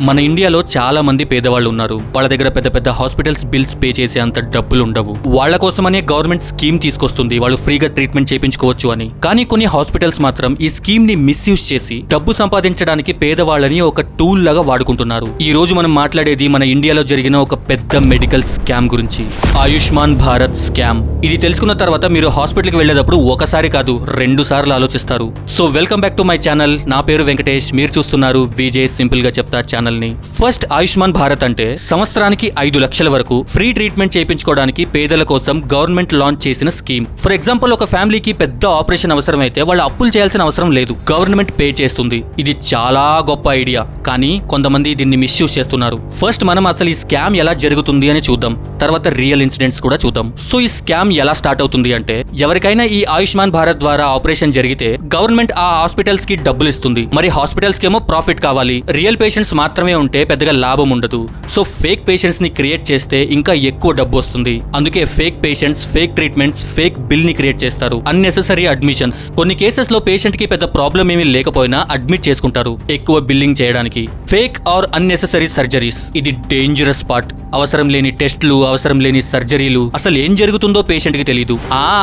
మన ఇండియాలో చాలా మంది పేదవాళ్ళు ఉన్నారు. వాళ్ళ దగ్గర పెద్ద పెద్ద హాస్పిటల్స్ బిల్స్ పే చేసే అంత డబ్బులు ఉండవు. వాళ్ళ కోసమనే గవర్నమెంట్ స్కీమ్ తీసుకొస్తుంది వాళ్ళు ఫ్రీగా ట్రీట్మెంట్ చేయించుకోవచ్చు అని. కానీ కొన్ని హాస్పిటల్స్ మాత్రం ఈ స్కీమ్ ని మిస్యూజ్ చేసి డబ్బు సంపాదించడానికి పేదవాళ్ళని ఒక టూల్ లాగా వాడుకుంటున్నారు. ఈ రోజు మనం మాట్లాడేది మన ఇండియాలో జరిగిన ఒక పెద్ద మెడికల్ స్కామ్ గురించి, ఆయుష్మాన్ భారత్ స్కామ్. ఇది తెలుసుకున్న తర్వాత మీరు హాస్పిటల్ కి వెళ్లేటప్పుడు ఒకసారి కాదు 2 సార్లు ఆలోచిస్తారు. So welcome back to my channel. నా పేరు వెంకటేష్, మీరు చూస్తున్నారు విజయ్ సింపుల్ గా చెప్తా ఛానల్ ని. ఫస్ట్ ఆయుష్మాన్ భారత్ అంటే సంవత్సరానికి 5 లక్షల వరకు ఫ్రీ ట్రీట్మెంట్ చేయించుకోవడానికి పేదల కోసం గవర్నమెంట్ లాంచ్ చేసిన స్కీమ్. ఫర్ ఎగ్జాంపుల్, ఒక ఫ్యామిలీకి పెద్ద ఆపరేషన్ అవసరం అయితే వాళ్ళు అప్పులు చేయాల్సిన అవసరం లేదు, గవర్నమెంట్ పే చేస్తుంది. ఇది చాలా గొప్ప ఐడియా, కానీ కొంతమంది దీన్ని మిస్యూజ్ చేస్తున్నారు. ఫస్ట్ మనం అసలు ఈ స్కామ్ ఎలా జరుగుతుంది అని చూద్దాం, తర్వాత రియల్ ఇన్సిడెంట్స్ కూడా చూద్దాం. సో ఈ స్కామ్ ఎలా స్టార్ట్ అవుతుంది అంటే, ఎవరికైనా ఈ ఆయుష్మాన్ భారత్ ద్వారా ఆపరేషన్ జరిగితే గవర్నమెంట్ ఆ హాస్పిటల్స్ కి డబ్బులు ఇస్తుంది. మరి హాస్పిటల్స్ కేమో ప్రాఫిట్ కావాలి, రియల్ పేషెంట్స్ మాత్రమే ఉంటే పెద్దగా లాభం ఉండదు. సో ఫేక్ పేషెంట్స్ ని క్రియేట్ చేస్తే ఇంకా ఎక్కువ డబ్బు వస్తుంది. అందుకే fake patients, fake treatments, fake bill ని క్రియేట్ చేస్తారు. Unnecessary admissions. కొన్ని కేసెస్ లో పేషెంట్ కి పెద్ద ప్రాబ్లం ఏమీ లేకపోయినా అడ్మిట్ చేసుకుంటారు ఎక్కువ బిల్లింగ్ చేయడానికి. ఫేక్ ఆర్ అన్నెసెసరీ సర్జరీస్, ఇది డేంజరస్ పార్ట్. అవసరం లేని టెస్టులు, అవసరం లేని సర్జరీలు, అసలు ఏం జరుగుతుందో పేషెంట్ కి తెలియదు.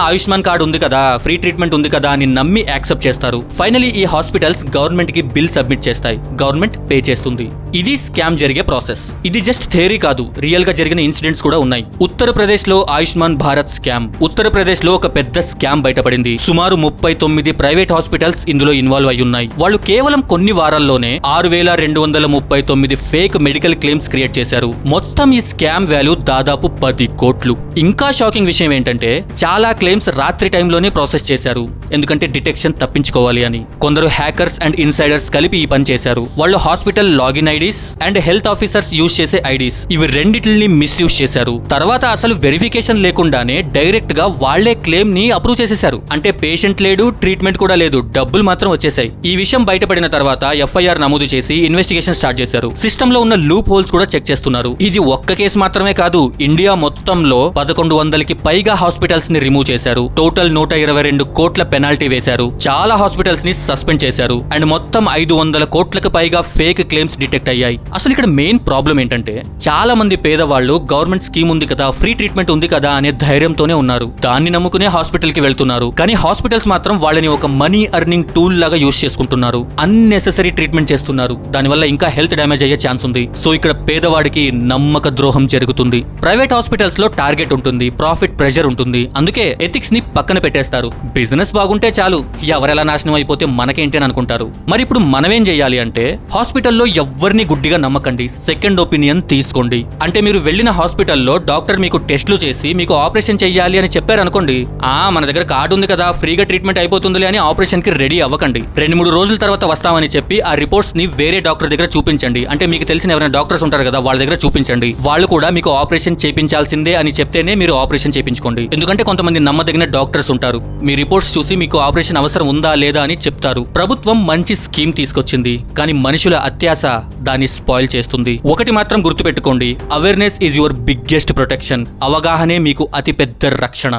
ఆయుష్మాన్ కార్డు ఉంది కదా, ఫ్రీ ట్రీట్మెంట్ ఉంది కదా అని నమ్మి యాక్సెప్ట్ చేస్తారు. ఫైనలీ ఈ హాస్పిటల్స్ గవర్నమెంట్ కి బిల్ సబ్మిట్ చేస్తాయి, గవర్నమెంట్ పే చేస్తుంది. ఇది స్కామ్ జరిగే ప్రాసెస్. ఇది జస్ట్ థియరీ కాదు, రియల్ గా జరిగిన ఇన్సిడెంట్స్ కూడా ఉన్నాయి. ఉత్తరప్రదేశ్ లో ఆయుష్మాన్ భారత్ స్కామ్. ఉత్తరప్రదేశ్ లో ఒక పెద్ద స్కామ్ బయటపడింది. సుమారు 39 ప్రైవేట్ హాస్పిటల్స్ ఇందులో ఇన్వాల్వ్ అయి ఉన్నాయి. వాళ్ళు కేవలం కొన్ని వారాల్లోనే 6,239 ఫేక్ మెడికల్ క్లెయిమ్స్ క్రియేట్ చేశారు. మొత్తం ఈ స్కామ్ వాల్యూ దాదాపు 10 కోట్లు. ఇంకా షాకింగ్ విషయం ఏంటంటే, చాలా క్లెయిమ్స్ రాత్రి టైంలోనే ప్రాసెస్ చేశారు, ఎందుకంటే డిటెక్షన్ తప్పించుకోవాలి అని. కొందరు హ్యాకర్స్ అండ్ ఇన్సైడర్స్ కలిపి ఈ పని చేశారు. వాళ్ళు hospital login IDs and health officers use చేసే ఐడీస్, ఇవి రెండిటిని మిస్యూజ్ చేశారు. తర్వాత అసలు వెరిఫికేషన్ లేకుండానే డైరెక్ట్ గా వాళ్లే క్లెయిమ్ ని అప్రూవ్ చేసేశారు. అంటే పేషెంట్ లేడు, ట్రీట్మెంట్ కూడా లేదు, డబ్బులు మాత్రం వచ్చేసాయి. ఈ విషయం బయటపడిన తర్వాత ఎఫ్ఐఆర్ నమోదు చేసి ఇన్వెస్టిగేషన్ స్టార్ట్ చేశారు. సిస్టమ్ లో ఉన్న లూప్ హోల్స్ కూడా చెక్ చేస్తున్నారు. ఇది ఒక్క కేసు మాత్రమే కాదు, ఇండియా మొత్తంలో 1100కి పైగా హాస్పిటల్స్ ని రిమూవ్ చేశారు. టోటల్ 122 కోట్ల పెనాల్టీ వేశారు. చాలా హాస్పిటల్స్ ని సస్పెండ్ చేశారు. అండ్ మొత్తం 500 కోట్లకు పైగా ఫేక్ క్లెయిమ్స్ డిటెక్ట్ అయ్యాయి. అసలు ఇక్కడ మెయిన్ ప్రాబ్లం ఏంటంటే, చాలా మంది పేదవాళ్ళు గవర్నమెంట్ స్కీమ్ ఉంది కదా, ఫ్రీ ట్రీట్మెంట్ ఉంది కదా అనే ధైర్యంతోనే ఉన్నారు. దాన్ని నమ్ముకునే హాస్పిటల్ కి వెళ్తున్నారు. కానీ హాస్పిటల్స్ మాత్రం వాళ్ళని ఒక మనీ ఎర్నింగ్ టూల్ లాగా యూజ్ చేసుకుంటున్నారు. అన్నెసెసరీ ట్రీట్మెంట్ చేస్తున్నారు. దానివల్ల ఇంకా హెల్త్ డ్యామేజ్ అయ్యే ఛాన్స్ ఉంది. సో ఇక్కడ పేదవాడికి నమ్మక ద్రోహం జరుగుతుంది. ప్రైవేట్ హాస్పిటల్స్ లో టార్గెట్ ఉంటుంది, ప్రాఫిట్ ప్రెషర్ ఉంటుంది. అందుకే ఎథిక్స్ ని పక్కన పెట్టేస్తారు. బిజినెస్ బాగుంటే చాలు, ఎవరెలా నాశనం అయిపోతే మనకేంటి అని అనుకుంటారు. మరి ఇప్పుడు మనమేం చేయాలి అంటే, హాస్పిటల్లో ఎవ్వరిని గుడ్డిగా నమ్మకండి, సెకండ్ ఒపీనియన్ తీసుకోండి. అంటే మీరు వెళ్ళిన హాస్పిటల్లో డాక్టర్ మీకు టెస్టులు చేసి మీకు ఆపరేషన్ చేయాలి అని చెప్పారనుకోండి, మన దగ్గర కార్డు ఉంది కదా, ఫ్రీగా ట్రీట్మెంట్ అయిపోతుంది అని ఆపరేషన్ కి రెడీ అవ్వకండి. 2-3 రోజుల తర్వాత వస్తామని చెప్పి ఆ రిపోర్ట్స్ ని వేరే డాక్టర్ దగ్గర చూపించండి. అంటే మీకు తెలిసిన ఎవరైనా డాక్టర్స్ ఉంటారు కదా, వాళ్ళ దగ్గర చూపించండి. వాళ్ళు కూడా మీకు ఆపరేషన్ చేయించాల్సిందే అని చెప్తేనే మీరు ఆపరేషన్ చేయించుకోండి. ఎందుకంటే కొంతమంది నమ్మదగిన డాక్టర్స్ ఉంటారు, మీ రిపోర్ట్స్ చూసి మీకు ఆపరేషన్ అవసరం ఉందా లేదా అని చెప్తారు. ప్రభుత్వం మంచి స్కీమ్ తీసుకొచ్చింది, కానీ మనుషుల అత్యాశ దాన్ని స్పాయిల్ చేస్తుంది. ఒకటి మాత్రం గుర్తుపెట్టుకోండి, awareness is your biggest protection. అవగాహనే మీకు అతిపెద్ద రక్షణ.